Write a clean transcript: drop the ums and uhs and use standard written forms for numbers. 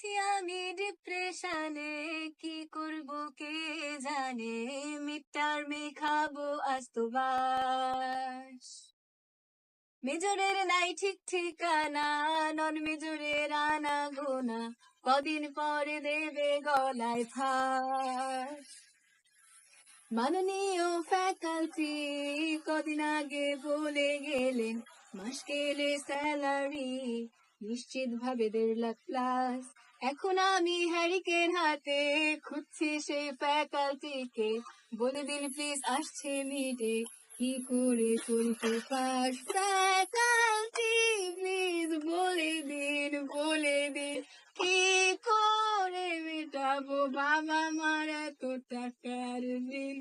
আছি আমি ডিপ্রেশনে, কি করব কে জানে, মিড-টার্মে খাবো আজ তো বাস। মেজরের নাই ঠিক ঠিকানা, নন মেজরের আনা গোনা, কদিন পরে দেবে গলায় ফাঁস। মাননীয় ফ্যাকাল্টি কদিন আগে বলে গেলেন, মাস গেলে স্যালারি নিশ্চিত ভাবে 1.5 লাখ প্লাস। এখন আমি হ্যারিকেন হাতে খুঁজছি সেই ফ্যাকাল্টিকে, বলে দিন প্লিজ আসছে মিটে, কি করে করতে পাস। ফ্যাকাল্টি প্লিজ বলে দিন কি করে মেটাবো বাবা মার এত টাকার বিল।